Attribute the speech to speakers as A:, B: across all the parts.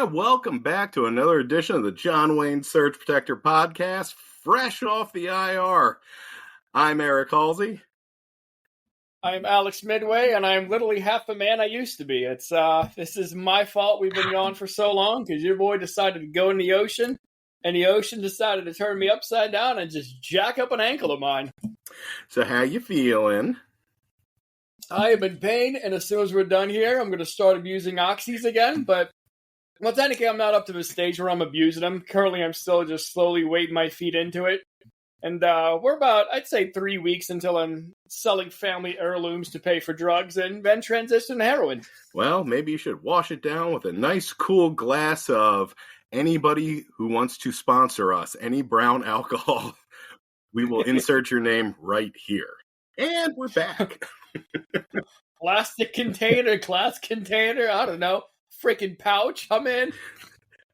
A: And welcome back to another edition of the John Wayne Surge Protector podcast, fresh off the IR. I'm Eric Halsey.
B: I'm Alex Midway, and I'm literally half the man I used to be. This is my fault we've been gone for so long, because your boy decided to go in the ocean, and the ocean decided to turn me upside down and just jack up an ankle of mine.
A: So how you feeling?
B: I am in pain, and as soon as we're done here, I'm going to start abusing oxys again, but well, technically, I'm not up to the stage where I'm abusing them. Currently, I'm still just slowly wading my feet into it. And we're about, I'd say, 3 weeks until I'm selling family heirlooms to pay for drugs and then transition to heroin.
A: Well, maybe you should wash it down with a nice, cool glass of anybody who wants to sponsor us, any brown alcohol. We will insert your name right here. And we're back.
B: Plastic container, glass container, I don't know. Freaking pouch, I'm in.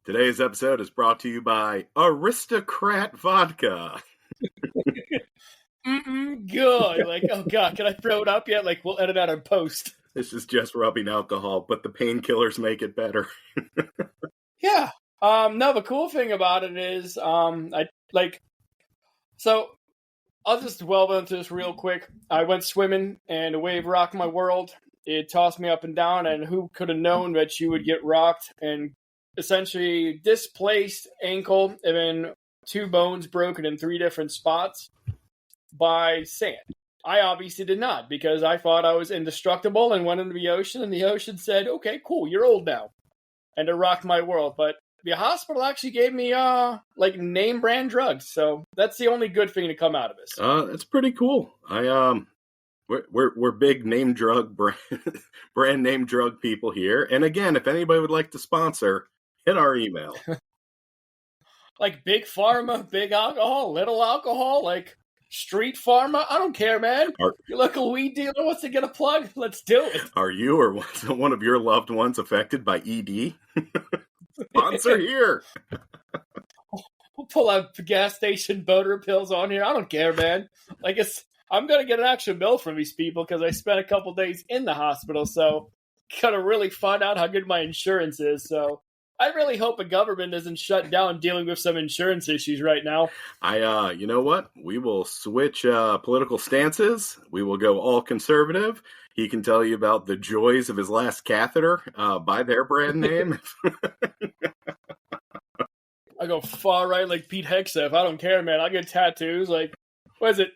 A: Today's episode is brought to you by Aristocrat Vodka.
B: Good. Like, oh God, can I throw it up yet? Like, we'll edit out in post.
A: This is just rubbing alcohol, but the painkillers make it better.
B: Yeah. No, the cool thing about it is, so I'll just delve into this real quick. I went swimming, and a wave rocked my world. It tossed me up and down, and who could have known that you would get rocked and essentially displaced ankle and then 2 bones broken in 3 different spots by sand. I obviously did not, because I thought I was indestructible and went into the ocean, and the ocean said, okay, cool, you're old now. And it rocked my world. But the hospital actually gave me name brand drugs, so that's the only good thing to come out of this.
A: That's pretty cool. We're big name drug brand name drug people here. And again, if anybody would like to sponsor, hit our email.
B: Like big pharma, big alcohol, little alcohol, like street pharma. I don't care, man. Your local weed dealer wants to get a plug? Let's do it.
A: Are you or one of your loved ones affected by ED? Sponsor here.
B: We'll pull out gas station boner pills on here. I don't care, man. I'm going to get an actual bill from these people because I spent a couple days in the hospital, so got to really find out how good my insurance is. So I really hope the government isn't shut down dealing with some insurance issues right now.
A: You know what? We will switch political stances. We will go all conservative. He can tell you about the joys of his last catheter by their brand name.
B: I go far right like Pete Hegseth. I don't care, man. I get tattoos. Like, what is it?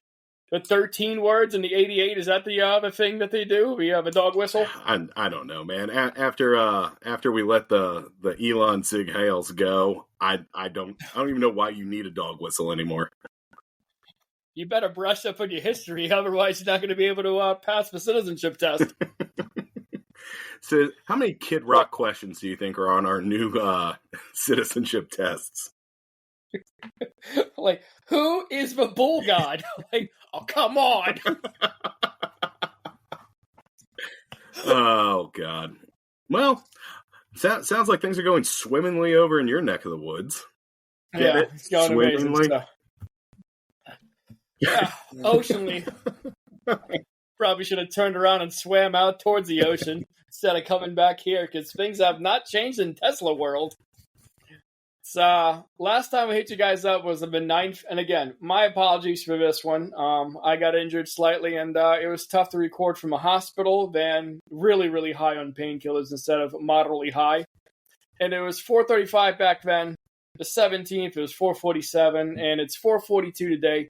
B: The 13 words and the 88, is that the thing that they do? We have a dog whistle?
A: I don't know, man. After we let the Elon Sig Hales go, I don't even know why you need a dog whistle anymore.
B: You better brush up on your history, otherwise you're not going to be able to pass the citizenship test.
A: So, how many Kid Rock questions do you think are on our new citizenship tests?
B: Like, who is the bull god? Like, oh, come on.
A: Oh, God. Well, sounds like things are going swimmingly over in your neck of the woods. Get it?
B: It's going
A: Swimmingly?
B: amazing. Yeah, oceanly. Probably should have turned around and swam out towards the ocean instead of coming back here, because things have not changed in Tesla world. Last time I hit you guys up was the 9th, and again, my apologies for this one. I got injured slightly, and it was tough to record from a hospital, then really, really high on painkillers instead of moderately high. And it was 4:35 back then. The 17th, it was 4:47, and it's 4:42 today.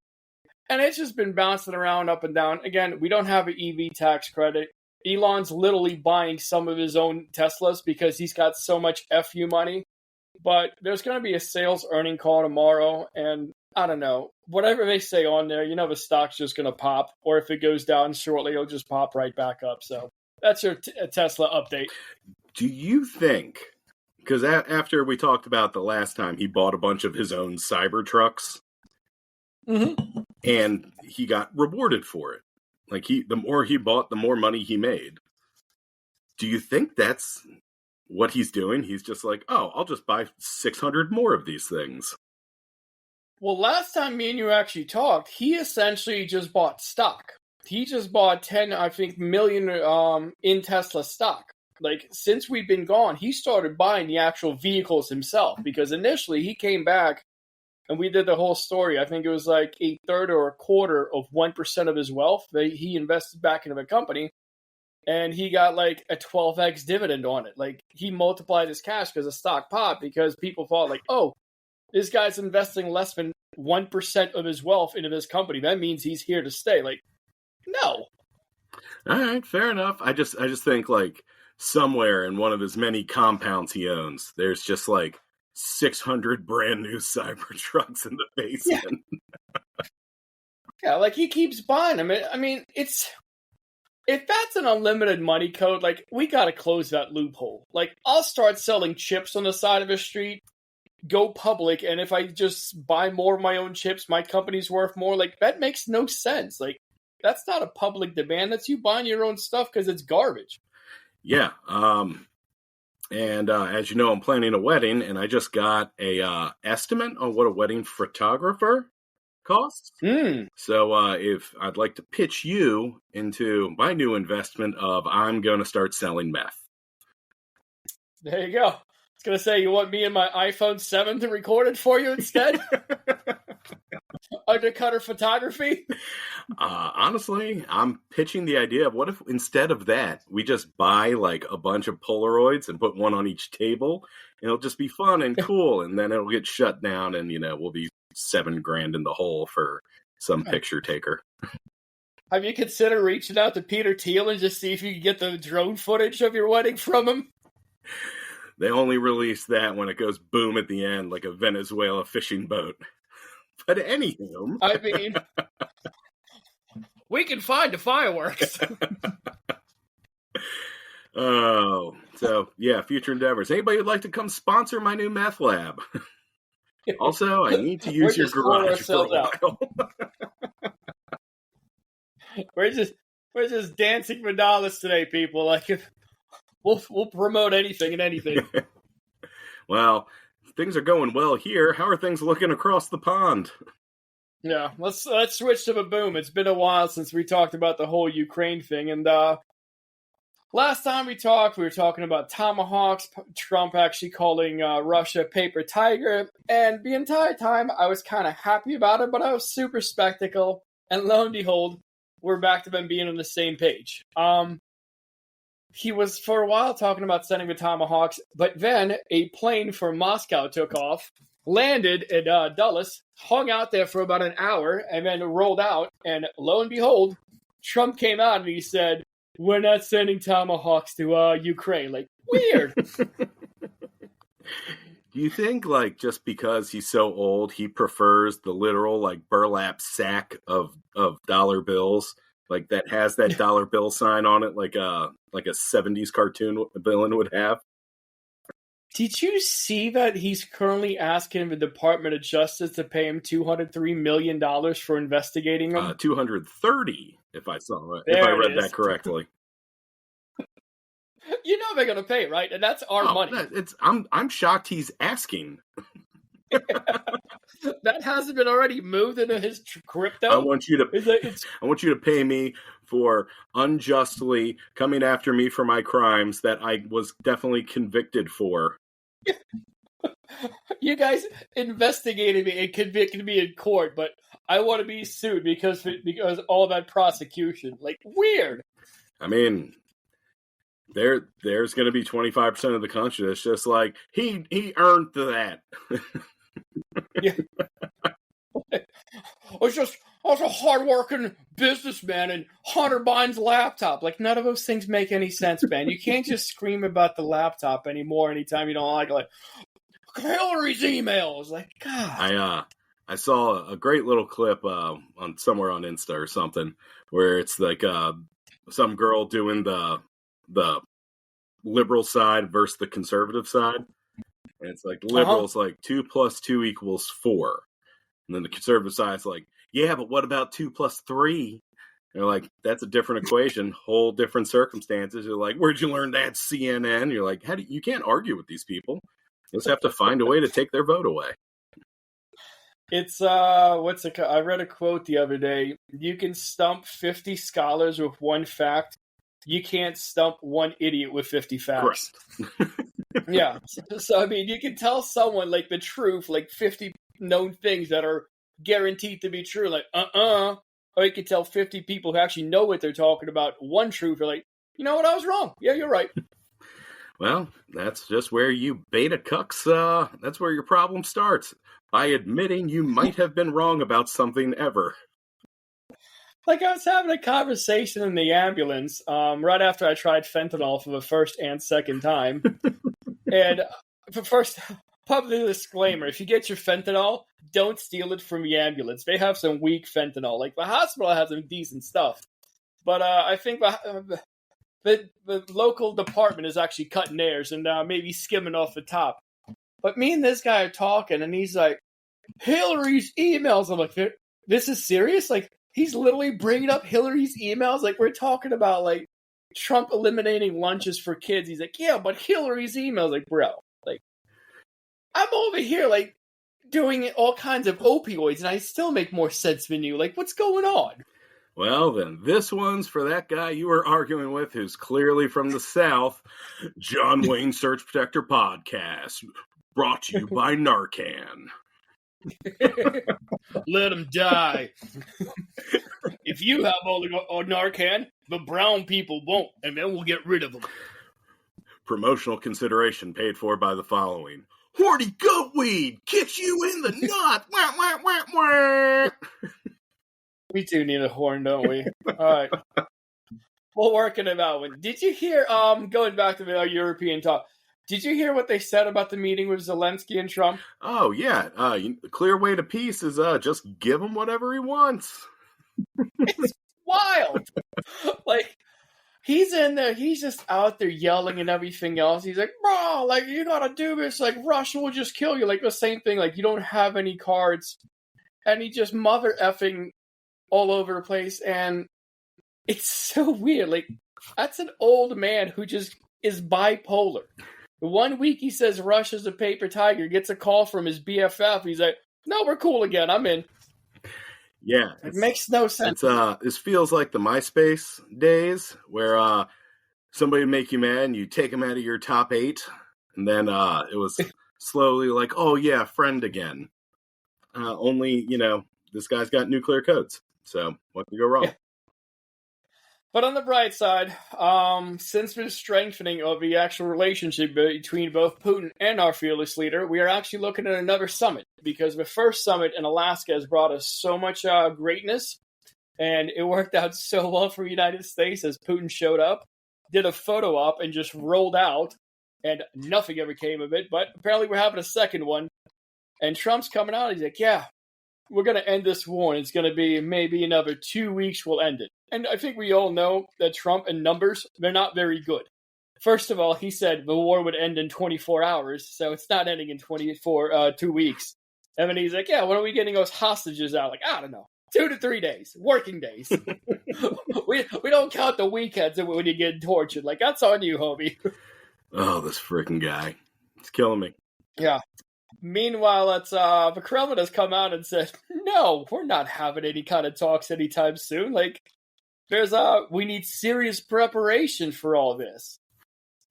B: And it's just been bouncing around up and down. Again, we don't have an EV tax credit. Elon's literally buying some of his own Teslas because he's got so much FU money. But there's going to be a sales earning call tomorrow, and I don't know. Whatever they say on there, the stock's just going to pop. Or if it goes down shortly, it'll just pop right back up. So that's your Tesla update.
A: Do you think, because after we talked about the last time, he bought a bunch of his own Cybertrucks, and he got rewarded for it. Like, the more he bought, the more money he made. Do you think that's what he's doing? He's just like, oh, I'll just buy 600 more of these things.
B: Well, last time me and you actually talked, he essentially just bought stock. He just bought 10, I think, million in Tesla stock. like, since we've been gone, he started buying the actual vehicles himself, because initially he came back and we did the whole story. I think it was like a third or a quarter of 1% of his wealth that he invested back into the company. And he got like a 12x dividend on it. Like, he multiplied his cash because the stock popped, because people thought like, oh, this guy's investing less than 1% of his wealth into this company. That means he's here to stay. Like, no.
A: All right, fair enough. I just think like somewhere in one of his many compounds he owns, there's just like 600 brand new Cybertrucks in the basement.
B: Yeah, like, he keeps buying them. I mean, if that's an unlimited money code, like, we got to close that loophole. Like, I'll start selling chips on the side of the street, go public, and if I just buy more of my own chips, my company's worth more. Like, that makes no sense. Like, that's not a public demand. That's you buying your own stuff because it's garbage.
A: Yeah. And as you know, I'm planning a wedding, and I just got a estimate on what a wedding photographer costs. So if I'd like to pitch you into my new investment of, I'm going to start selling meth.
B: There you go. I was going to say, you want me and my iPhone 7 to record it for you instead? Undercutter photography?
A: Honestly, I'm pitching the idea of, what if instead of that, we just buy like a bunch of Polaroids and put one on each table, and it'll just be fun and cool, and then it'll get shut down, and we'll be $7,000 in the hole for some picture taker.
B: Have you considered reaching out to Peter Thiel and just see if you can get the drone footage of your wedding from him?
A: They only release that when it goes boom at the end, like a Venezuela fishing boat. But anywho,
B: I mean, we can find the fireworks.
A: Oh, so yeah, future endeavors. Anybody would like to come sponsor my new meth lab? Also, I need to use your garage for a while.
B: We're just dancing for dollars today, people. Like, we'll promote anything and anything.
A: Well, things are going well here. How are things looking across the pond?
B: Yeah, let's switch to the boom. It's been a while since we talked about the whole Ukraine thing, and last time we talked, we were talking about tomahawks. Trump actually calling Russia paper tiger, and the entire time I was kind of happy about it, but I was super skeptical. And lo and behold, we're back to them being on the same page. He was for a while talking about sending the tomahawks, but then a plane from Moscow took off, landed in Dulles, hung out there for about an hour, and then rolled out. And lo and behold, Trump came out and he said, "We're not sending tomahawks to Ukraine." Like, weird.
A: Do you think, like, just because he's so old, he prefers the literal, like, burlap sack of dollar bills, like, that has that dollar bill sign on it, like a 70s cartoon villain would have?
B: Did you see that he's currently asking the Department of Justice to pay him $203 million for investigating him?
A: 230, if I saw it, if I read that correctly.
B: You know they're gonna pay, right? And that's our money.
A: I'm shocked he's asking.
B: That hasn't been already moved into his crypto.
A: I want you to pay me for unjustly coming after me for my crimes that I was definitely convicted for.
B: You guys investigated me and convicted me in court, but I want to be sued because all that prosecution. Like, weird.
A: I mean, there's going to be 25% of the country that's just like, he earned that.
B: Yeah. I was a hardworking businessman, and Hunter Biden's laptop. Like, none of those things make any sense, Ben. You can't just scream about the laptop anymore anytime you don't like Hillary's emails. Like, God.
A: I saw a great little clip on somewhere on Insta or something where it's like some girl doing the liberal side versus the conservative side. And it's like liberals like 2 + 2 = 4. And then the conservative side's like, yeah, but what about 2 + 3? And they're like, that's a different equation, whole different circumstances. You're like, where'd you learn that, CNN? You're like, you can't argue with these people. You just have to find a way to take their vote away.
B: It's I read a quote the other day. You can stump 50 scholars with one fact, you can't stump one idiot with 50 facts.
A: Correct.
B: Yeah. So, I mean, you can tell someone, like, the truth, like 50 known things that are guaranteed to be true, like, or you can tell 50 people who actually know what they're talking about one truth. They're like, you know what, I was wrong. Yeah, you're right.
A: Well, that's just where you beta cucks, that's where your problem starts. By admitting you might have been wrong about something ever.
B: Like, I was having a conversation in the ambulance right after I tried fentanyl for the first and second time. And first, public disclaimer, if you get your fentanyl, don't steal it from the ambulance. They have some weak fentanyl. Like, the hospital has some decent stuff. But I think the local department is actually cutting theirs and maybe skimming off the top. But me and this guy are talking, and he's like, Hillary's emails. I'm like, this is serious? Like, he's literally bringing up Hillary's emails? Like, we're talking about, like, Trump eliminating lunches for kids. He's like, yeah, but Hillary's emails. Like, bro, like, I'm over here, like, doing all kinds of opioids, and I still make more sense than you. Like, what's going on?
A: Well, then, this one's for that guy you were arguing with who's clearly from the South. John Wayne Search Protector Podcast, brought to you by Narcan.
B: Let him die. If you have all Narcan, the brown people won't, and then we'll get rid of them.
A: Promotional consideration paid for by the following. Horty goatweed, get you in the nut. Wah, wah, wah, wah.
B: We do need a horn, don't we? All right. We'll work it out. Did you hear, going back to the European talk, did you hear what they said about the meeting with Zelensky and Trump?
A: Oh, yeah. The clear way to peace is just give him whatever he wants.
B: It's wild. Like, he's in there, he's just out there yelling and everything else. He's like, bro, like, you gotta do this. Like, Russia will just kill you. Like, the same thing. Like, you don't have any cards. And he just mother effing all over the place. And it's so weird. Like, that's an old man who just is bipolar. One week he says Russia's a paper tiger, gets a call from his BFF. He's like, no, we're cool again. I'm in.
A: Yeah.
B: It makes no sense.
A: This feels like the MySpace days where somebody would make you mad and you take them out of your top 8. And then it was slowly like, oh, yeah, friend again. Only, this guy's got nuclear codes. So what could go wrong?
B: Yeah. But on the bright side, since the strengthening of the actual relationship between both Putin and our fearless leader, we are actually looking at another summit, because the first summit in Alaska has brought us so much greatness, and it worked out so well for the United States as Putin showed up, did a photo op, and just rolled out, and nothing ever came of it. But apparently we're having a second one, and Trump's coming out, he's like, yeah, we're going to end this war, and it's going to be maybe another 2 weeks we'll end it. And I think we all know that Trump and numbers, they're not very good. First of all, he said the war would end in 24 hours, so it's not ending in 2 weeks. And then he's like, yeah, when are we getting those hostages out? Like, I don't know, 2 to 3 days, working days. we don't count the weekends when you get tortured. Like, that's on you, homie.
A: Oh, this freaking guy. It's killing me.
B: Yeah. Meanwhile, the Kremlin has come out and said, no, we're not having any kind of talks anytime soon. Like, we need serious preparation for all this.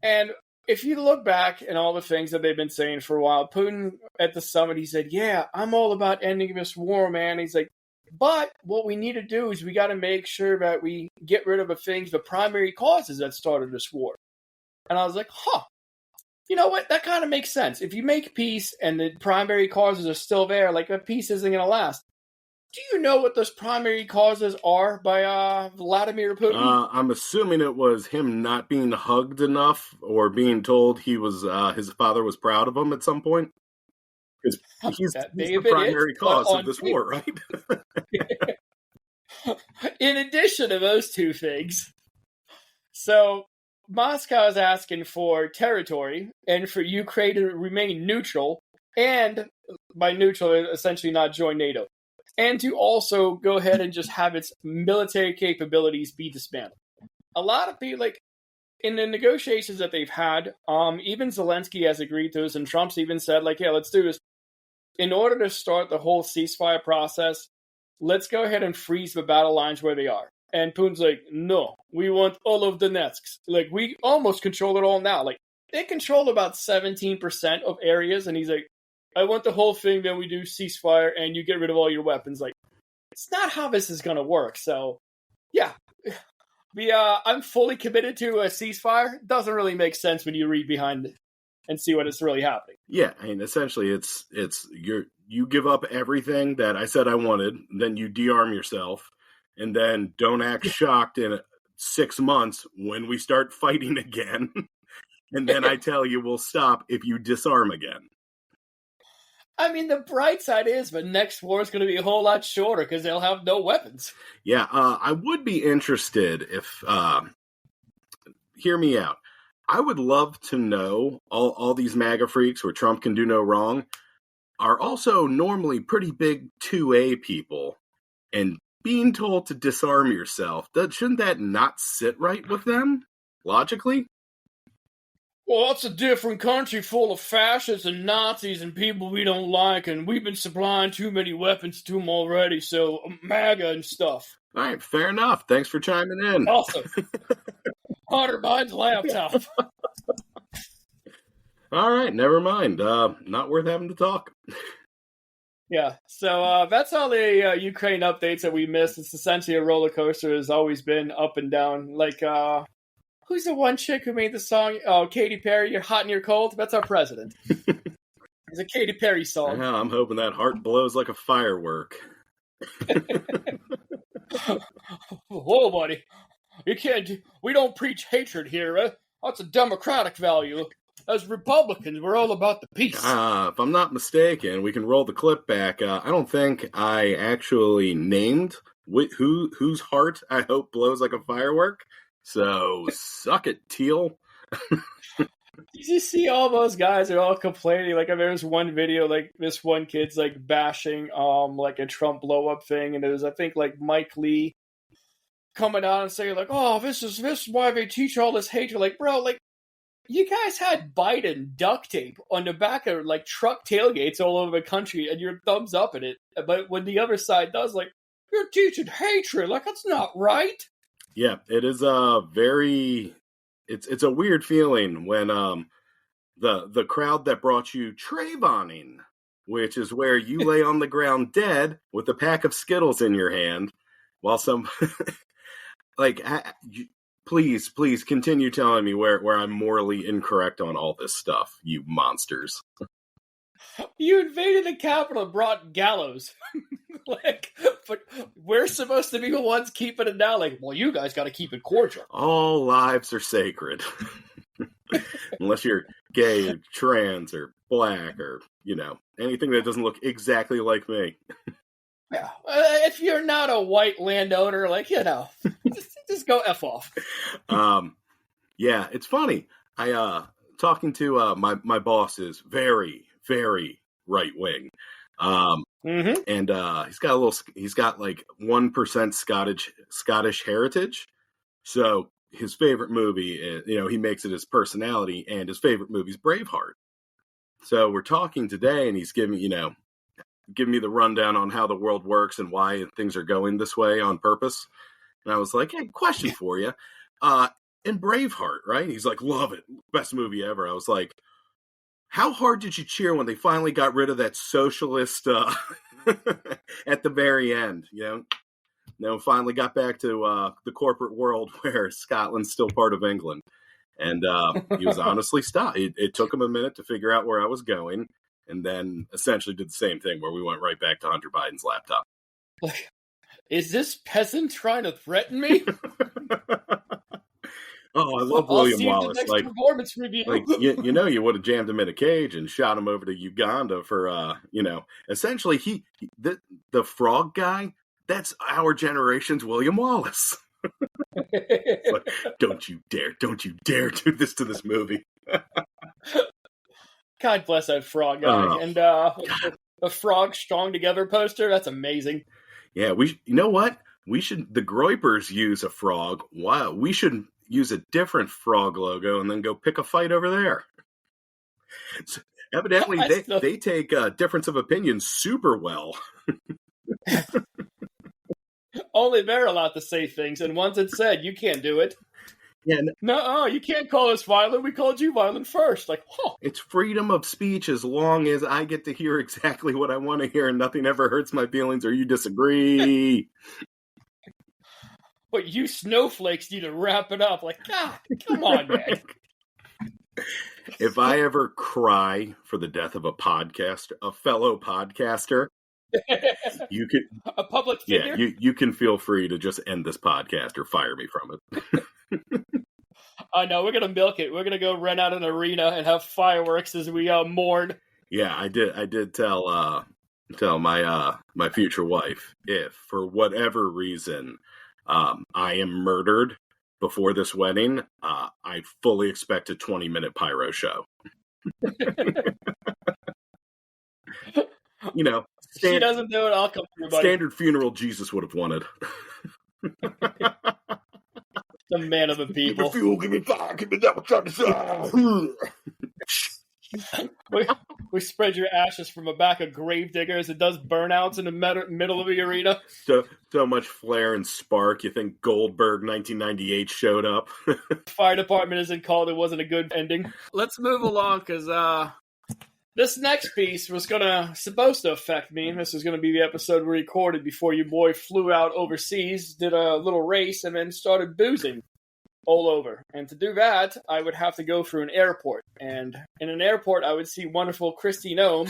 B: And if you look back and all the things that they've been saying for a while, Putin at the summit, he said, yeah, I'm all about ending this war, man. He's like, but what we need to do is we got to make sure that we get rid of the primary causes that started this war. And I was like, you know what? That kind of makes sense. If you make peace and the primary causes are still there, like, that peace isn't going to last. Do you know what those primary causes are by Vladimir Putin?
A: I'm assuming it was him not being hugged enough or being told he was his father was proud of him at some point. Because he's the primary cause of this war, right?
B: In addition to those two things, so Moscow is asking for territory and for Ukraine to remain neutral, and by neutral, essentially not join NATO. And to also go ahead and just have its military capabilities be dismantled. A lot of people, like, in the negotiations that they've had, even Zelensky has agreed to this, and Trump's even said, like, yeah, let's do this. In order to start the whole ceasefire process, let's go ahead and freeze the battle lines where they are. And Poon's like, no, we want all of Donetsk. Like, we almost control it all now. Like, they control about 17% of areas, and he's like, I want the whole thing, then we do ceasefire, and you get rid of all your weapons. Like, it's not how this is going to work. So, yeah. I'm fully committed to a ceasefire. Doesn't really make sense when you read behind it and see what is really happening.
A: Yeah, I mean, essentially, it's you give up everything that I said I wanted, then you de-arm yourself, and then don't act shocked in 6 months when we start fighting again, and then I tell you we'll stop if you disarm again.
B: I mean, the bright side is the next war is going to be a whole lot shorter because they'll have no weapons.
A: Yeah, I would be interested if, hear me out, I would love to know all these MAGA freaks where Trump can do no wrong are also normally pretty big 2A people, and being told to disarm yourself, shouldn't that not sit right with them, logically?
B: Well, that's a different country full of fascists and Nazis and people we don't like, and we've been supplying too many weapons to them already, so MAGA and stuff.
A: All right, fair enough. Thanks for chiming in.
B: Awesome. Hunter Biden's laptop.
A: All right, never mind. Not worth having to talk.
B: Yeah, so that's all the Ukraine updates that we missed. It's essentially a roller coaster. Has always been up and down. Like, who's the one chick who made the song? Oh, Katy Perry, You're Hot and You're Cold? That's our president. It's a Katy Perry song.
A: Yeah, I'm hoping that heart blows like a firework.
B: Whoa, buddy. We don't preach hatred here. That's a democratic value. As Republicans, we're all about the peace.
A: If I'm not mistaken, we can roll the clip back. I don't think I actually named whose heart I hope blows like a firework. So suck it, Teal.
B: Did you see all those guys are all complaining? Like, there was one video, like, this one kid's, like, bashing, like, a Trump blow-up thing, and it was, I think, like, Mike Lee coming out and saying, like, oh, this is why they teach all this hatred. Like, bro, like, you guys had Biden duct tape on the back of, like, truck tailgates all over the country, and you're thumbs up at it. But when the other side does, like, you're teaching hatred, like, that's not right.
A: Yeah, it is a very... It's a weird feeling when the crowd that brought you Trayvoning, which is where you lay on the ground dead with a pack of Skittles in your hand, while some like please continue telling me where I'm morally incorrect on all this stuff, you monsters.
B: You invaded the Capitol and brought gallows. Like, but we're supposed to be the ones keeping it now. Like, well, you guys got to keep it cordial.
A: All lives are sacred. Unless you're gay or trans or black or, anything that doesn't look exactly like me.
B: Yeah. If you're not a white landowner, like, just go F off.
A: Yeah, it's funny. I, talking to my boss is very, very right wing. And he's got like 1% Scottish heritage. So his favorite movie is, he makes it his personality, and his favorite movie is Braveheart. So we're talking today, and he's giving me the rundown on how the world works and why things are going this way on purpose. And I was like, hey, question for you. In Braveheart, right? He's like, love it. Best movie ever. I was like, how hard did you cheer when they finally got rid of that socialist at the very end? Finally got back to the corporate world where Scotland's still part of England. And he was honestly stopped. It took him a minute to figure out where I was going, and then essentially did the same thing where we went right back to Hunter Biden's laptop.
B: Like, is this peasant trying to threaten me?
A: Oh, I love William Wallace.
B: Like, performance review.
A: Like you would have jammed him in a cage and shot him over to Uganda for, essentially the frog guy. That's our generation's William Wallace. Like, don't you dare do this to this movie.
B: God bless that frog guy. And the Frog Strong Together poster. That's amazing.
A: Yeah, you know what? The Groypers use a frog. Wow, we should use a different frog logo and then go pick a fight over there. So, evidently, they take difference of opinion super well.
B: only they're allowed to say things, and once it's said, you can't do it.
A: Yeah,
B: No, you can't call us violent. We called you violent first. Like,
A: It's freedom of speech as long as I get to hear exactly what I want to hear and nothing ever hurts my feelings or you disagree.
B: But you snowflakes need to wrap it up. Like, God, come on, man.
A: If I ever cry for the death of a fellow podcaster, you can
B: a public figure.
A: Yeah, you can feel free to just end this podcast or fire me from it.
B: I know, we're gonna milk it. We're gonna go rent out an arena and have fireworks as we mourn.
A: Yeah, I did tell my future wife, if for whatever reason I am murdered before this wedding, I fully expect a 20-minute pyro show. You know,
B: she doesn't do it, I'll come through, buddy.
A: Standard funeral Jesus would have wanted.
B: The man of the people.
A: Give me fuel, give me fire, give me that what's on the side.
B: We spread your ashes from a back of gravediggers. It does burnouts in the middle of the arena.
A: So much flare and spark. You think Goldberg 1998 showed up?
B: Fire department isn't called. It wasn't a good ending. Let's move along because this next piece was supposed to affect me. This is going to be the episode we recorded before your boy flew out overseas, did a little race, and then started boozing all over. And to do that, I would have to go through an airport. And in an airport, I would see wonderful Christy Nome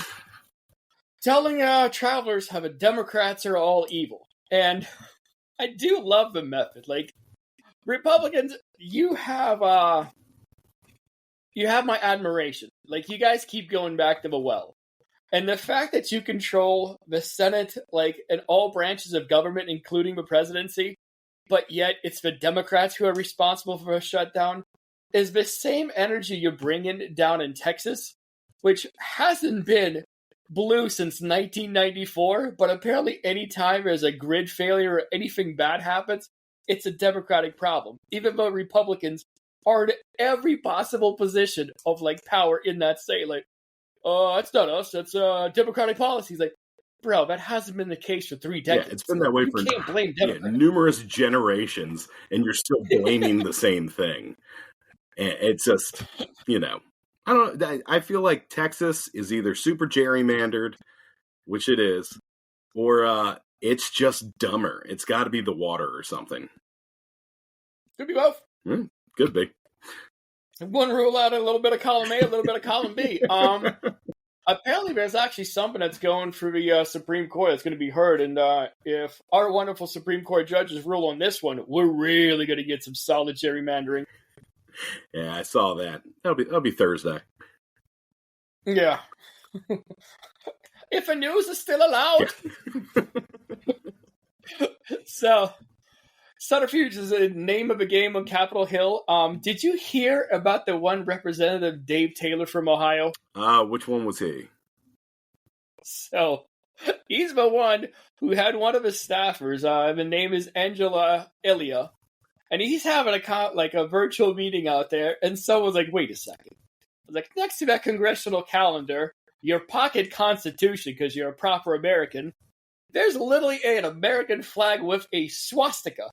B: telling travelers how the Democrats are all evil. And I do love the method. Like, Republicans, you have my admiration. Like, you guys keep going back to the well. And the fact that you control the Senate, like, and all branches of government, including the presidency, but yet it's the Democrats who are responsible for a shutdown, is the same energy you're bringing down in Texas, which hasn't been blue since 1994, but apparently any time there's a grid failure or anything bad happens, it's a Democratic problem, even though Republicans are in every possible position of, like, power in that state. Like, that's not us, that's Democratic policies. Like, bro, that hasn't been the case for 3 decades.
A: Yeah, it's been that way for
B: can't blame
A: numerous generations, and you're still blaming the same thing. And it's just, I feel like Texas is either super gerrymandered, which it is, or it's just dumber. It's got to be the water or something.
B: Could be both.
A: Could be.
B: One rule out a little bit of column A, a little bit of column B. Apparently, there's actually something that's going through the Supreme Court that's going to be heard, and if our wonderful Supreme Court judges rule on this one, we're really going to get some solid gerrymandering.
A: Yeah, I saw that. That'll be Thursday.
B: Yeah. If the news is still allowed. Yeah. So, Subterfuge is the name of the game on Capitol Hill. Did you hear about the one representative, Dave Taylor from Ohio?
A: Which one was he?
B: So, he's the one who had one of his staffers. The name is Angela Elia. And he's having a virtual meeting out there. And someone's like, wait a second. Like, next to that congressional calendar, your pocket constitution, because you're a proper American, there's literally an American flag with a swastika.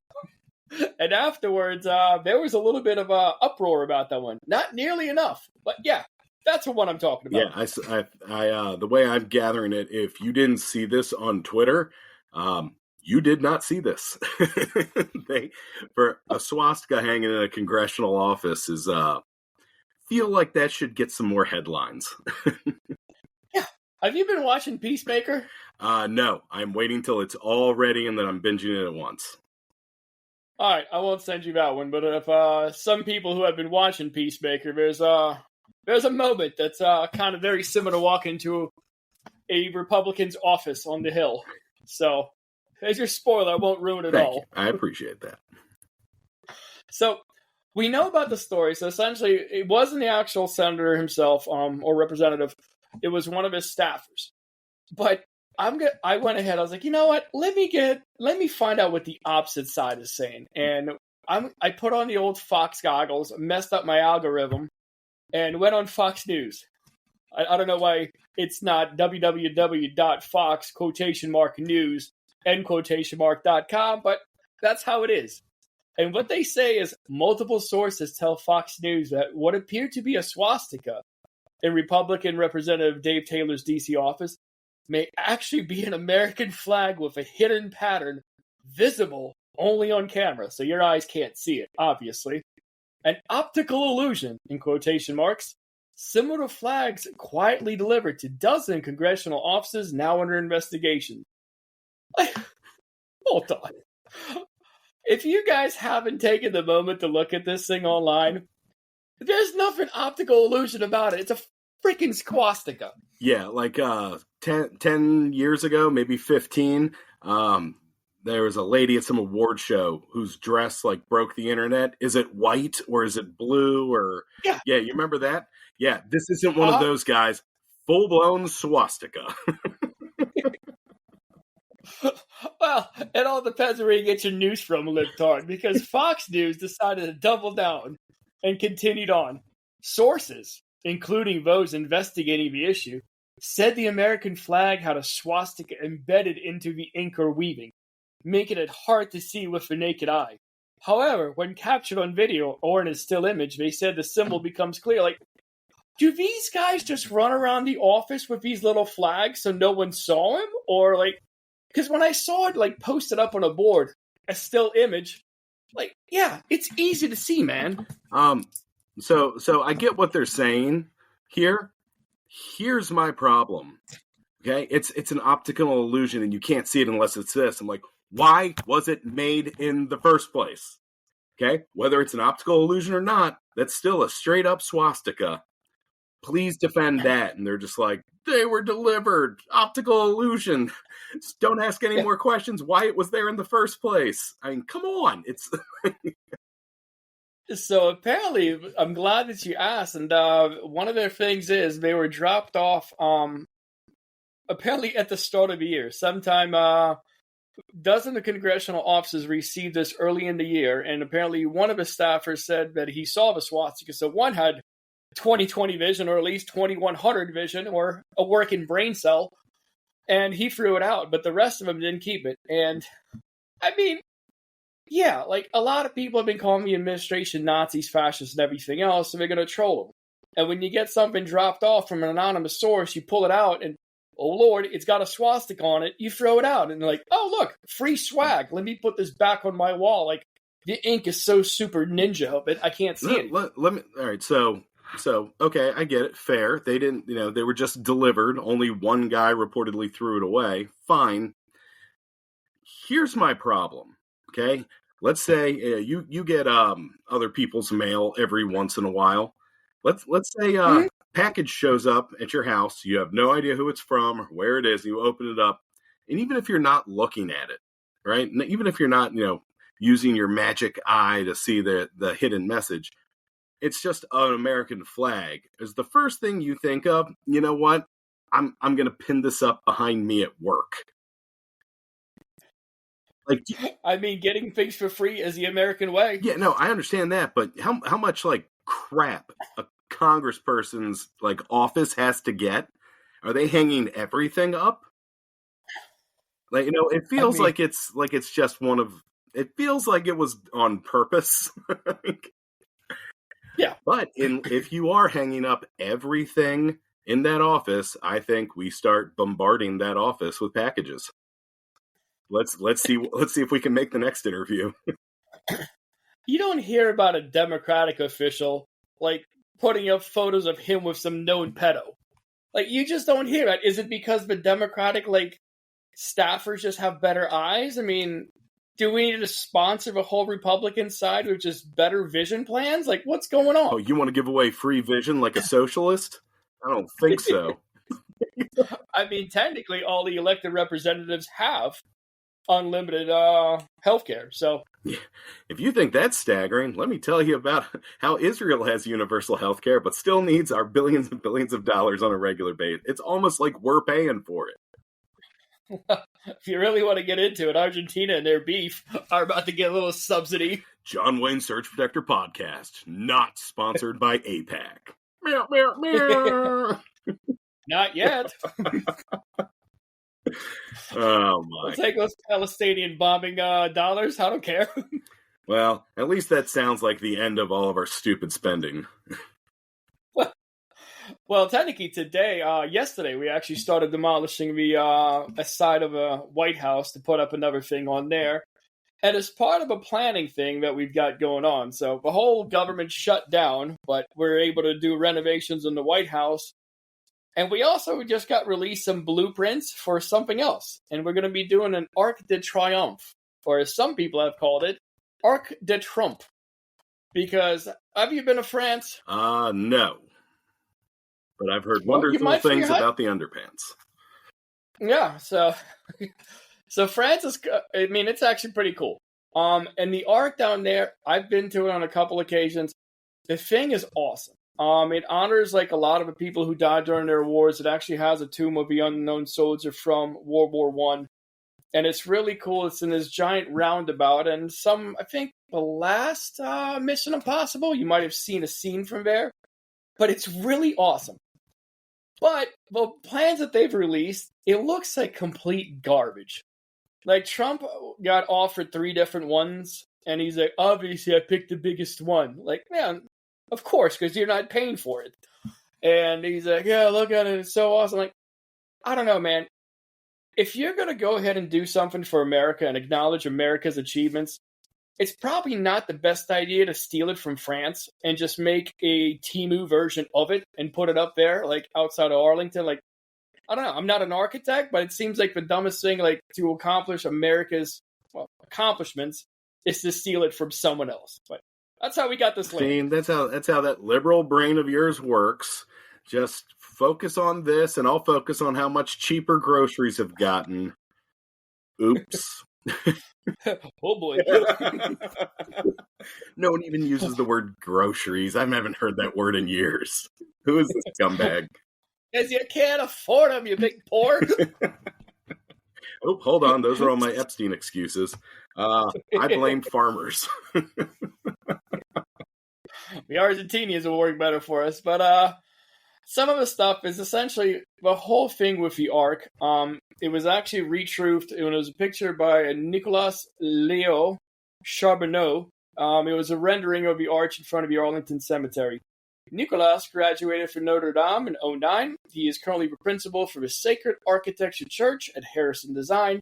B: And afterwards, there was a little bit of a uproar about that one. Not nearly enough, but yeah, that's the one I'm talking about.
A: Yeah, I the way I'm gathering it, if you didn't see this on Twitter, you did not see this. For a swastika hanging in a congressional office is feel like that should get some more headlines.
B: Yeah. Have you been watching Peacemaker?
A: No, I'm waiting till it's all ready and then I'm binging it at once.
B: All right, I won't send you that one, but if some people who have been watching Peacemaker, there's a moment that's kind of very similar to walk into a Republican's office on the Hill. So, there's your spoiler. I won't ruin it all.
A: I appreciate that.
B: So, we know about the story. So, essentially, it wasn't the actual senator himself or representative. It was one of his staffers. But I went ahead. I was like, you know what? Let me find out what the opposite side is saying. And I put on the old Fox goggles, messed up my algorithm, and went on Fox News. I don't know why it's not www.fox news endquotationmark.com, but that's how it is. And what they say is multiple sources tell Fox News that what appeared to be a swastika in Republican Representative Dave Taylor's D.C. office may actually be an American flag with a hidden pattern visible only on camera, so your eyes can't see it, obviously. An optical illusion, in quotation marks, similar to flags quietly delivered to dozens of congressional offices now under investigation. Hold on. If you guys haven't taken the moment to look at this thing online, there's nothing optical illusion about it. It's a freaking swastika.
A: Yeah, like 10 years ago, maybe 15, there was a lady at some award show whose dress like broke the internet. Is it white or is it blue? Or yeah, you remember that? Yeah, this isn't one of those guys. Full-blown swastika.
B: Well, it all depends where you get your news from, libtard, because Fox News decided to double down and continued on. Sources, including those investigating the issue, said the American flag had a swastika embedded into the ink or weaving, making it hard to see with the naked eye. However, when captured on video or in a still image, they said the symbol becomes clear. Like, do these guys just run around the office with these little flags so no one saw him? Or, like, because when I saw it, like, posted up on a board, a still image, like, yeah, it's easy to see, man.
A: So I get what they're saying here. Here's my problem. Okay, it's an optical illusion, and you can't see it unless it's this. I'm like, why was it made in the first place? Okay, whether it's an optical illusion or not, that's still a straight up swastika. Please defend that. And they're just like, they were delivered. Optical illusion. Don't ask any more questions why it was there in the first place. I mean, come on. It's
B: So apparently, I'm glad that you asked. And one of their things is they were dropped off apparently at the start of the year. Sometime dozens of congressional offices received this early in the year. And apparently one of the staffers said that he saw the swastika. So one had 20/20 vision, or at least 2100 vision, or a working brain cell, and he threw it out, but the rest of them didn't keep it. And I mean, yeah, like a lot of people have been calling the administration Nazis, fascists, and everything else, so they're going to troll them. And when you get something dropped off from an anonymous source, you pull it out, and oh Lord, it's got a swastika on it. You throw it out, and they're like, oh look, free swag. Let me put this back on my wall. Like the ink is so super ninja, but I can't see it.
A: Let me. All right, so okay, I get it. Fair. They didn't, they were just delivered. Only one guy reportedly threw it away. Fine. Here's my problem. Okay. Let's say you get other people's mail every once in a while. Let's say package shows up at your house. You have no idea who it's from or where it is. You open it up, and even if you're not looking at it, right? Even if you're not, using your magic eye to see the hidden message, it's just an American flag. Is the first thing you think of, you know what? I'm going to pin this up behind me at work. Like,
B: I mean, getting things for free is the American way.
A: Yeah, no, I understand that, but how much like crap a congressperson's like office has to get? Are they hanging everything up? Like, it feels like it's just one of. It feels like it was on purpose.
B: Yeah.
A: But if you are hanging up everything in that office, I think we start bombarding that office with packages. Let's see if we can make the next interview.
B: You don't hear about a Democratic official like putting up photos of him with some known pedo. Like, you just don't hear that. Is it because the Democratic like staffers just have better eyes? I mean, do we need to sponsor the whole Republican side with just better vision plans? Like, what's going on?
A: Oh, you want to give away free vision like a socialist? I don't think so.
B: I mean, technically, all the elected representatives have unlimited healthcare. So,
A: if you think that's staggering, let me tell you about how Israel has universal healthcare, but still needs our billions and billions of dollars on a regular basis. It's almost like we're paying for it.
B: If you really want to get into it, Argentina and their beef are about to get a little subsidy.
A: John Wayne Surge Protector Podcast, not sponsored by APAC. Meow, meow, meow.
B: Not yet.
A: Oh
B: We'll
A: my.
B: take those Palestinian bombing dollars. I don't care.
A: Well, at least that sounds like the end of all of our stupid spending.
B: Well, technically today, yesterday, we actually started demolishing the a side of a White House to put up another thing on there. And it's part of a planning thing that we've got going on. So the whole government shut down, but we're able to do renovations in the White House. And we also just got released some blueprints for something else. And we're going to be doing an Arc de Triomphe, or as some people have called it, Arc de Trump. Because have you been to France?
A: No. But I've heard
B: Well, you
A: wonderful
B: might for
A: things
B: your hut.
A: about the underpants.
B: Yeah, so France is, I mean, it's actually pretty cool. And the Arc down there, I've been to it on a couple occasions. The thing is awesome. It honors like a lot of the people who died during their wars. It actually has a tomb of the unknown soldier from World War One, and it's really cool. It's in this giant roundabout, and I think the last Mission Impossible, you might have seen a scene from there, but it's really awesome. But the plans that they've released, it looks like complete garbage. Like Trump got offered 3 different ones, and he's like, obviously I picked the biggest one. Like, man, of course, because you're not paying for it. And he's like, yeah, look at it, it's so awesome. Like, I don't know, man. If you're going to go ahead and do something for America and acknowledge America's achievements, it's probably not the best idea to steal it from France and just make a Temu version of it and put it up there, like outside of Arlington. Like, I don't know. I'm not an architect, but it seems like the dumbest thing, like to accomplish America's accomplishments, is to steal it from someone else. But that's how we got this land.
A: See, that's how that liberal brain of yours works. Just focus on this, and I'll focus on how much cheaper groceries have gotten. Oops.
B: Oh boy.
A: No one even uses the word groceries. I haven't heard that word in years. Who is this scumbag?
B: Because you can't afford them, you big poor.
A: Oh, hold on. Those are all my Epstein excuses. I blame farmers.
B: The Argentinians will work better for us. But some of the stuff is essentially the whole thing with the Ark. It was actually retroofed. It was a picture by Nicolas Leo Charbonneau. It was a rendering of the arch in front of the Arlington Cemetery. Nicolas graduated from Notre Dame in 2009. He is currently the principal for the Sacred Architecture Church at Harrison Design.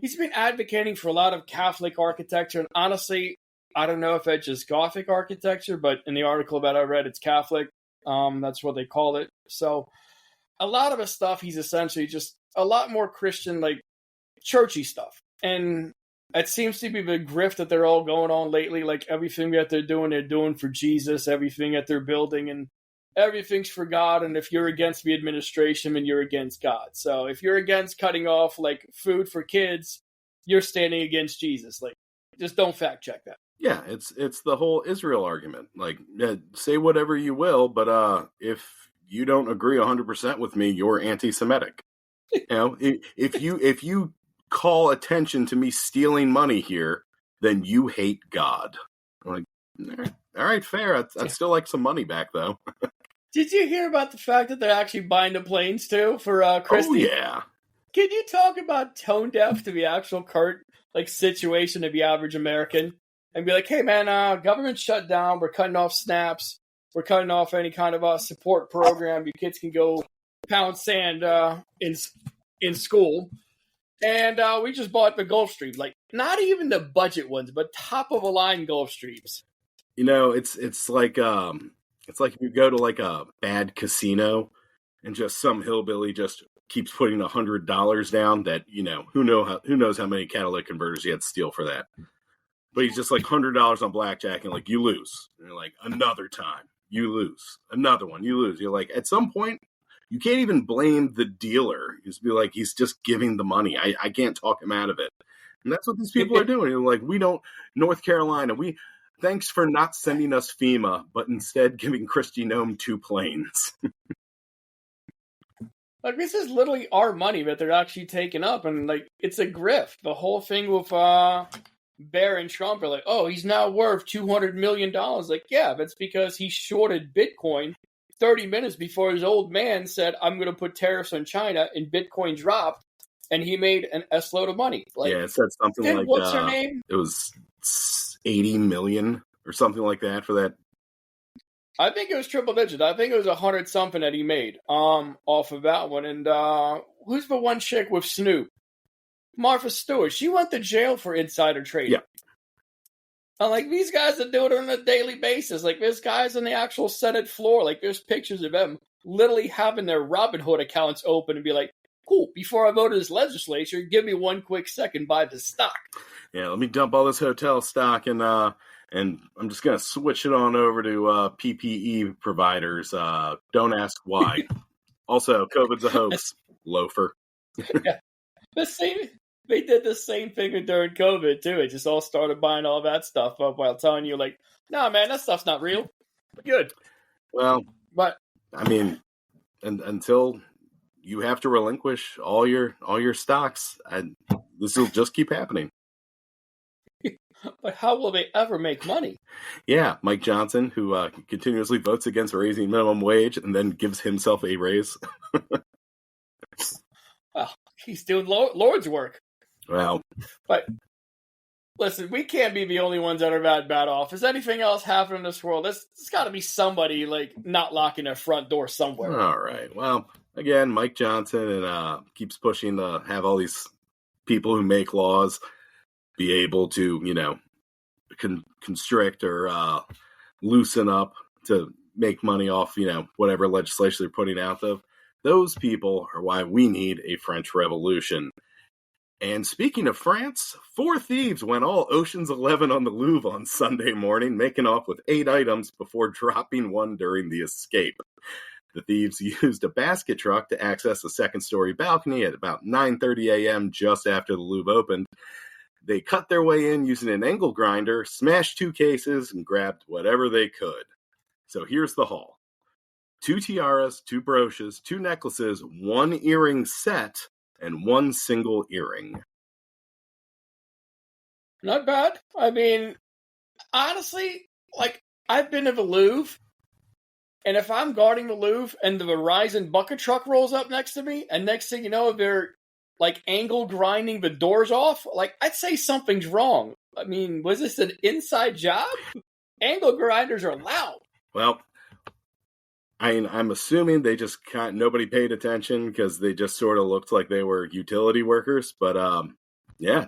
B: He's been advocating for a lot of Catholic architecture, and honestly, I don't know if that's just Gothic architecture, but in the article that I read, it's Catholic. That's what they call it. So a lot of the stuff, he's essentially just a lot more Christian, like churchy stuff. And it seems to be the grift that they're all going on lately. Like everything that they're doing for Jesus, everything that they're building, and everything's for God. And if you're against the administration, then you're against God. So if you're against cutting off like food for kids, you're standing against Jesus. Like, just don't fact check that.
A: Yeah, it's the whole Israel argument. Like, say whatever you will, but if you don't agree 100% with me, you're anti-Semitic. You know, if you call attention to me stealing money here, then you hate God. I'm like, all right, fair. I'd still like some money back, though.
B: Did you hear about the fact that they're actually buying the planes, too, for Christie?
A: Oh, yeah.
B: Can you talk about tone deaf to the actual current like situation of the average American? And be like, hey, man, government shut down. We're cutting off snaps. We're cutting off any kind of support program. Your kids can go pound sand in school. And we just bought the Gulfstream. Like, not even the budget ones, but top-of-the-line Gulfstreams.
A: You know, it's like if you go to like a bad casino and just some hillbilly just keeps putting $100 down that, you know, who knows how many catalytic converters he had to steal for that. But he's just like $100 on blackjack and like, you lose. And you're like, another time, you lose. Another one, you lose. You're like, at some point, you can't even blame the dealer. You just be like, he's just giving the money. I can't talk him out of it. And that's what these people are doing. You're like, North Carolina, thanks for not sending us FEMA, but instead giving Kristi Noem 2 planes.
B: Like, this is literally our money that they're actually taking up. And like, it's a grift. The whole thing with Bear and Trump are like, oh, he's now worth $200 million. Like, yeah, that's because he shorted Bitcoin 30 minutes before his old man said, I'm going to put tariffs on China, and Bitcoin dropped. and he made an S-load of money. Like,
A: yeah, it said something like
B: what's her name?
A: It was 80 million or something like that for that.
B: I think it was triple digit. I think it was 100 something that he made off of that one. And who's the one chick with Snoop? Martha Stewart. She went to jail for insider trading.
A: Yeah.
B: And like, these guys are doing it on a daily basis. Like, there's guys on the actual Senate floor. Like, there's pictures of them literally having their Robinhood accounts open and be like, cool, before I vote in this legislature, give me one quick second, buy the stock.
A: Yeah, let me dump all this hotel stock and I'm just going to switch it on over to PPE providers. Don't ask why. Also, COVID's a hoax, loafer.
B: Yeah. They did the same thing during COVID, too. It just all started buying all that stuff up while telling you, like, nah, man, that stuff's not real. Good.
A: Well,
B: but
A: I mean, until you have to relinquish all your stocks, this will just keep happening.
B: But how will they ever make money?
A: Yeah, Mike Johnson, who continuously votes against raising minimum wage and then gives himself a raise.
B: Well, he's doing Lord's work.
A: Well,
B: but listen, we can't be the only ones that are that bad off. Is anything else happening in this world? There's got to be somebody like not locking their front door somewhere.
A: All right. Well, again, Mike Johnson and keeps pushing to have all these people who make laws be able to, constrict or loosen up to make money off, whatever legislation they're putting out of. Those people are why we need a French Revolution. And speaking of France, 4 thieves went all Ocean's 11 on the Louvre on Sunday morning, making off with 8 items before dropping one during the escape. The thieves used a basket truck to access a second-story balcony at about 9:30 a.m. just after the Louvre opened. They cut their way in using an angle grinder, smashed 2 cases, and grabbed whatever they could. So here's the haul. 2 tiaras, 2 brooches, 2 necklaces, 1 earring set, and 1 single earring.
B: Not bad. I mean, honestly, like, I've been to the Louvre, and if I'm guarding the Louvre and the Verizon bucket truck rolls up next to me, and next thing you know, they're, like, angle grinding the doors off, like, I'd say something's wrong. I mean, was this an inside job? Angle grinders are loud.
A: Well, I'm assuming they just nobody paid attention because they just sort of looked like they were utility workers. But yeah,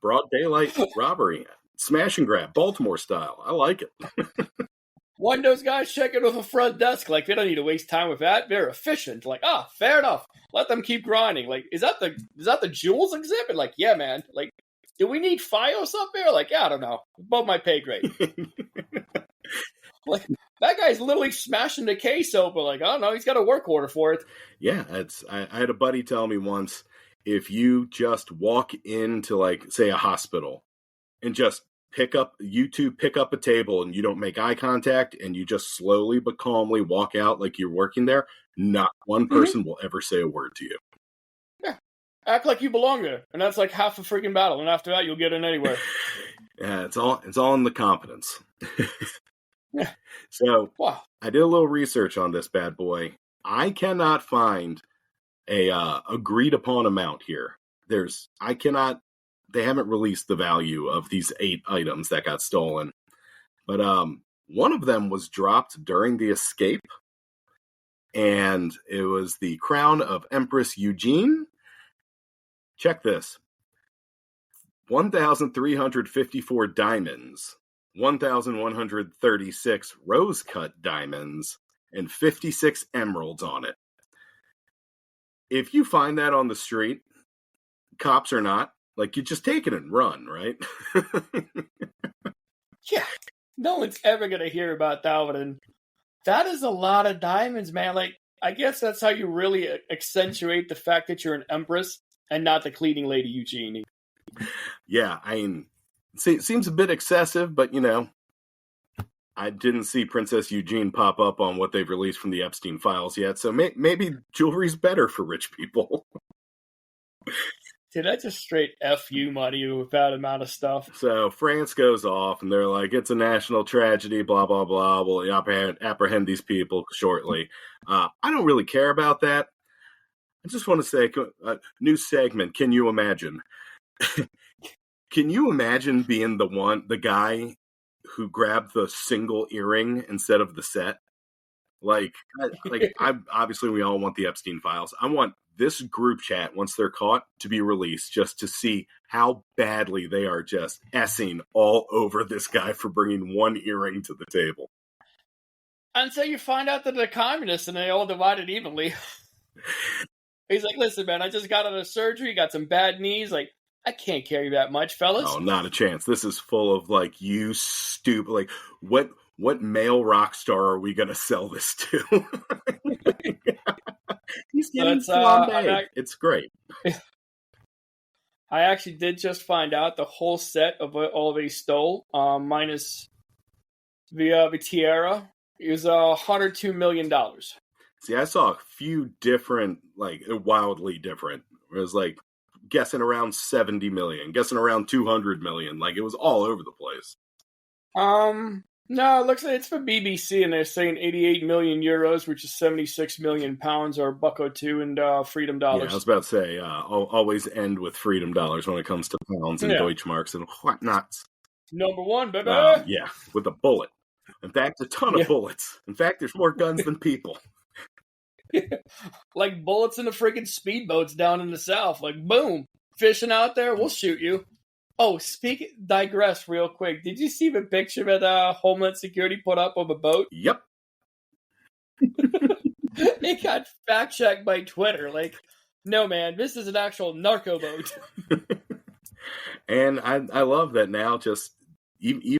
A: broad daylight robbery, smash and grab, Baltimore style. I like it.
B: One of those guys checking with a front desk, like, they don't need to waste time with that. They're efficient. Like, fair enough. Let them keep grinding. Like, is that the Jewels exhibit? Like, yeah, man. Like, do we need Fios up there? Like, yeah, I don't know. Above my pay grade. Like, that guy's literally smashing the case open. Like, I don't know, he's got a work order for it.
A: Yeah, I had a buddy tell me once, if you just walk into, like, say, a hospital and just pick up a table and you don't make eye contact and you just slowly but calmly walk out like you're working there, not one person will ever say a word to you.
B: Yeah. Act like you belong there. And that's like half the freaking battle. And after that, you'll get in anywhere.
A: Yeah, it's all in the confidence.
B: Yeah.
A: So
B: wow.
A: I did a little research on this bad boy. I cannot find a agreed upon amount here. They haven't released the value of these 8 items that got stolen. But one of them was dropped during the escape. And it was the crown of Empress Eugene. Check this. 1,354 diamonds. 1,136 rose-cut diamonds, and 56 emeralds on it. If you find that on the street, cops or not, like, you just take it and run, right?
B: Yeah. No one's ever going to hear about that one. And that is a lot of diamonds, man. Like, I guess that's how you really accentuate the fact that you're an empress and not the cleaning lady Eugenie.
A: Yeah, I mean, seems a bit excessive, but, I didn't see Princess Eugene pop up on what they've released from the Epstein files yet, so maybe jewelry's better for rich people.
B: Dude, that's just straight FU money with that amount of stuff.
A: So France goes off, and they're like, it's a national tragedy, blah, blah, blah. We'll apprehend these people shortly. I don't really care about that. I just want to say, new segment. Can you imagine? Can you imagine being the guy who grabbed the single earring instead of the set? I obviously we all want the Epstein files. I want this group chat, once they're caught, to be released just to see how badly they are just essing all over this guy for bringing one earring to the table.
B: Until you find out that they're communists and they all divide it evenly. He's like, listen, man, I just got out of surgery, got some bad knees. Like, I can't carry that much, fellas.
A: Oh, not a chance. This is full of, like, you stupid, like, what male rock star are we going to sell this to? He's getting flambé. It's great.
B: I actually did just find out the whole set of what all they stole, minus the tiara, is $102 million.
A: See, I saw a few different, like, wildly different. It was like guessing around 70 million, guessing around 200 million. Like, it was all over the place.
B: No, it looks like it's for BBC, and they're saying 88 million euros, which is 76 million pounds, or $1.02 in freedom dollars.
A: Yeah, I was about to say, I'll always end with freedom dollars when it comes to pounds and Deutschmarks and whatnots.
B: Number one, baby!
A: Yeah, with a bullet. In fact, a ton of bullets. In fact, there's more guns than people.
B: Like bullets in the freaking speedboats down in the south. Like, boom, fishing out there, we'll shoot you. Oh, digress real quick. Did you see the picture that Homeland Security put up of a boat?
A: Yep.
B: It got fact-checked by Twitter. Like, no, man, this is an actual narco boat.
A: And I love that now, just even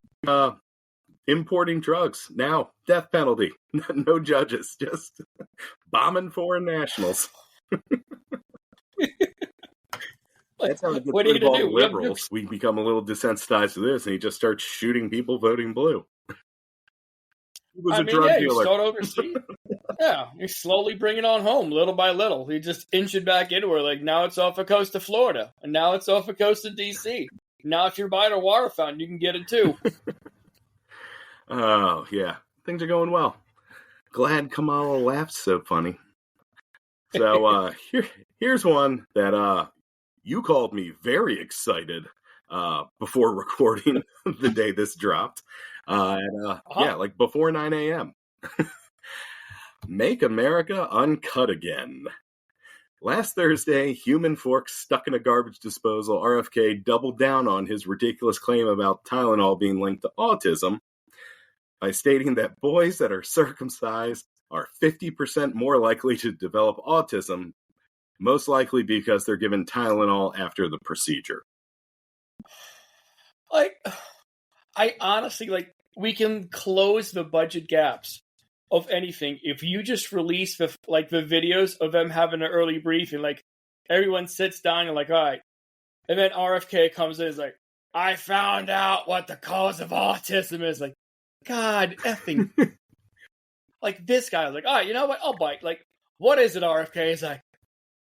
A: importing drugs, now death penalty. No judges, just bombing foreign nationals. That's how we get rid of all the liberals. We become a little desensitized to this, and he just starts shooting people voting blue. He was a drug dealer.
B: You start overseas. Yeah, you slowly bring it on home, little by little. You just inch it back into her. Like, now it's off the coast of Florida, and now it's off the coast of D.C. Now if you're buying a water fountain, you can get it too.
A: Oh, yeah. Things are going well. Glad Kamala laughed so funny. So here's one that you called me very excited before recording the day this dropped. Yeah, like before 9 a.m. Make America Uncut Again. Last Thursday, human forks stuck in a garbage disposal, RFK doubled down on his ridiculous claim about Tylenol being linked to autism by stating that boys that are circumcised are 50% more likely to develop autism, most likely because they're given Tylenol after the procedure.
B: Like, I honestly, we can close the budget gaps of anything if you just release the videos of them having an early briefing. Like, everyone sits down and like, all right. And then RFK comes in and is like, I found out what the cause of autism is. Like, God effing. Like, this guy was like, all right, you know what? I'll bite. Like, what is it, RFK? He's like,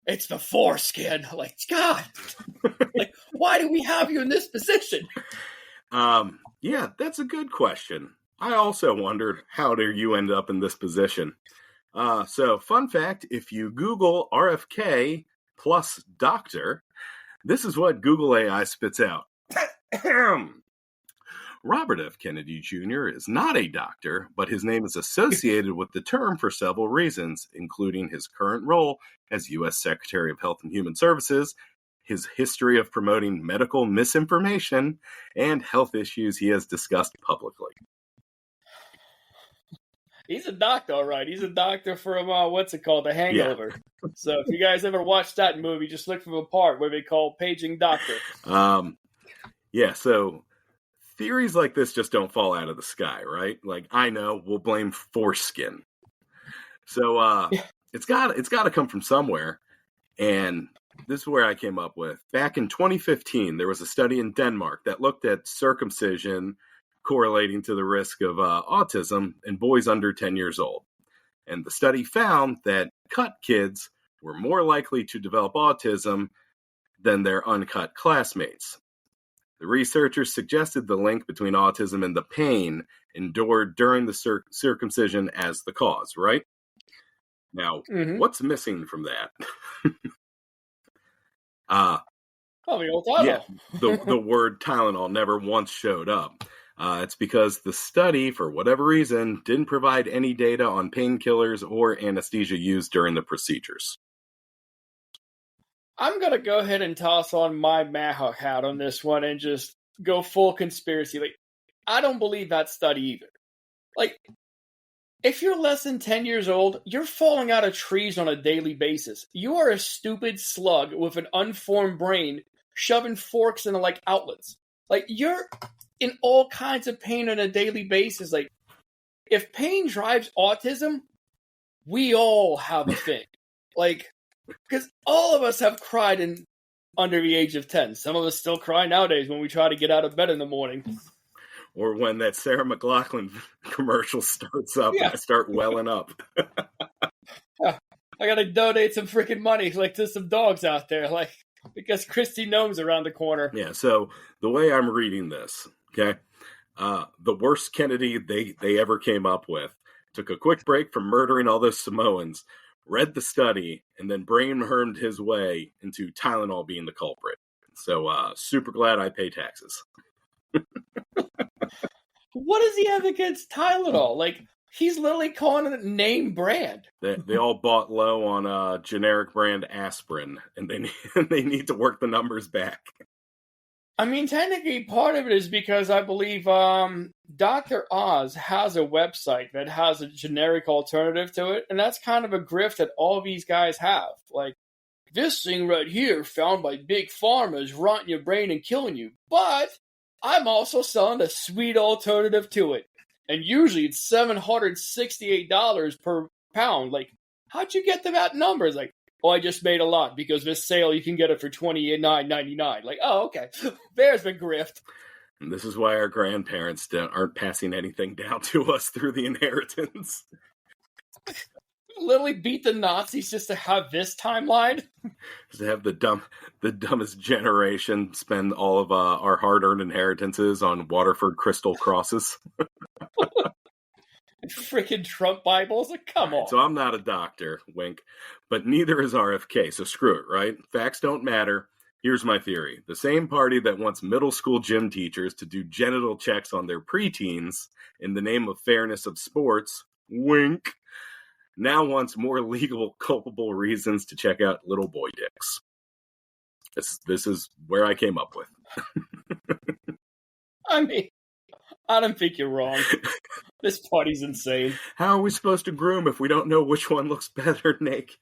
B: it's the foreskin. Like, God. Like, why do we have you in this position?
A: Yeah, that's a good question. I also wondered, how did you end up in this position? So, fun fact, if you Google RFK plus doctor, this is what Google AI spits out. Robert F. Kennedy Jr. is not a doctor, but his name is associated with the term for several reasons, including his current role as U.S. Secretary of Health and Human Services, his history of promoting medical misinformation, and health issues he has discussed publicly.
B: He's a doctor, all right. He's a doctor from, The Hangover. Yeah. So if you guys ever watched that movie, just look for the part where they call paging doctor.
A: Yeah, so theories like this just don't fall out of the sky, right? Like, I know, we'll blame foreskin. So it's got to come from somewhere. And this is where I came up with. Back in 2015, there was a study in Denmark that looked at circumcision correlating to the risk of autism in boys under 10 years old. And the study found that cut kids were more likely to develop autism than their uncut classmates. The researchers suggested the link between autism and the pain endured during the circumcision as the cause, right? Now, What's missing from that?
B: The old Tylenol.
A: Yeah, the word Tylenol never once showed up. It's because the study, for whatever reason, didn't provide any data on painkillers or anesthesia used during the procedures.
B: I'm going to go ahead and toss on my Maha hat on this one and just go full conspiracy. Like, I don't believe that study either. Like, if you're less than 10 years old, you're falling out of trees on a daily basis. You are a stupid slug with an unformed brain shoving forks into, like, outlets. Like, you're in all kinds of pain on a daily basis. Like, if pain drives autism, we all have a thing. Like, because all of us have cried under the age of 10. Some of us still cry nowadays when we try to get out of bed in the morning.
A: Or when that Sarah McLachlan commercial starts up and I start welling up.
B: I gotta donate some freaking money, like, to some dogs out there, like, because Christy Gnome's around the corner.
A: Yeah, so the way I'm reading this, okay, the worst Kennedy they ever came up with took a quick break from murdering all those Samoans, read the study, and then brain-wormed his way into Tylenol being the culprit. So, super glad I pay taxes.
B: What does he have against Tylenol? Like, he's literally calling it a name brand.
A: They all bought low on generic brand aspirin, and they need to work the numbers back.
B: I mean, technically, part of it is because I believe Dr. Oz has a website that has a generic alternative to it, and that's kind of a grift that all these guys have. Like, this thing right here, found by Big Pharma, is rotting your brain and killing you, but I'm also selling a sweet alternative to it. And usually it's $768 per pound. Like, how'd you get to that number? It's like, oh, I just made a lot because this sale you can get it for $29.99. Like, oh, okay. There's the grift.
A: And this is why our grandparents aren't passing anything down to us through the inheritance.
B: Literally beat the Nazis just to have this timeline.
A: Just to have the dumbest generation spend all of our hard-earned inheritances on Waterford crystal crosses.
B: Freaking Trump Bibles? Like, come on.
A: So I'm not a doctor, wink, but neither is RFK, so screw it, right? Facts don't matter. Here's my theory. The same party that wants middle school gym teachers to do genital checks on their preteens in the name of fairness of sports, wink, now wants more legal, culpable reasons to check out little boy dicks. This is where I came up with.
B: I mean, I don't think you're wrong. This party's insane.
A: How are we supposed to groom if we don't know which one looks better naked?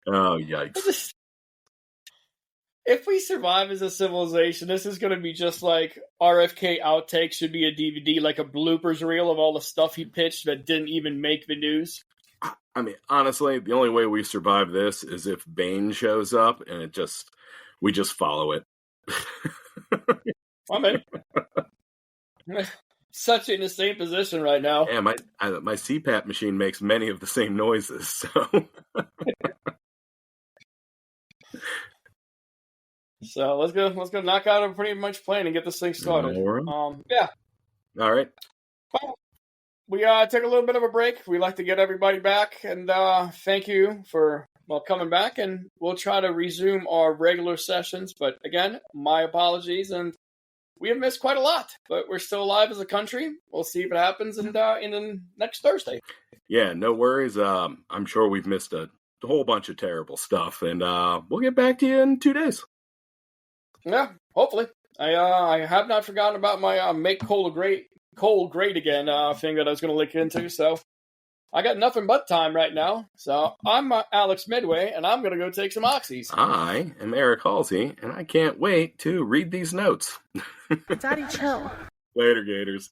A: Oh, yikes.
B: If we survive as a civilization, this is going to be just like RFK outtakes should be a DVD, like a bloopers reel of all the stuff he pitched that didn't even make the news.
A: I mean, honestly, the only way we survive this is if Bane shows up and we just follow it.
B: I'm in. Such in the same position right now.
A: Yeah, my CPAP machine makes many of the same noises, so...
B: So let's go knock out a pretty much plan and get this thing started. Yeah.
A: All right.
B: Well, we took a little bit of a break. We like to get everybody back, and thank you for coming back, and we'll try to resume our regular sessions. But again, my apologies, and we have missed quite a lot, but we're still alive as a country. We'll see if it happens in the next Thursday.
A: Yeah, no worries. I'm sure we've missed a whole bunch of terrible stuff, and we'll get back to you in 2 days.
B: Yeah, hopefully. I have not forgotten about my make coal great again thing that I was going to look into. So I got nothing but time right now. So I'm Alex Midway, and I'm going to go take some oxys.
A: I am Eric Halsey, and I can't wait to read these notes.
C: Daddy, chill.
A: Later, Gators.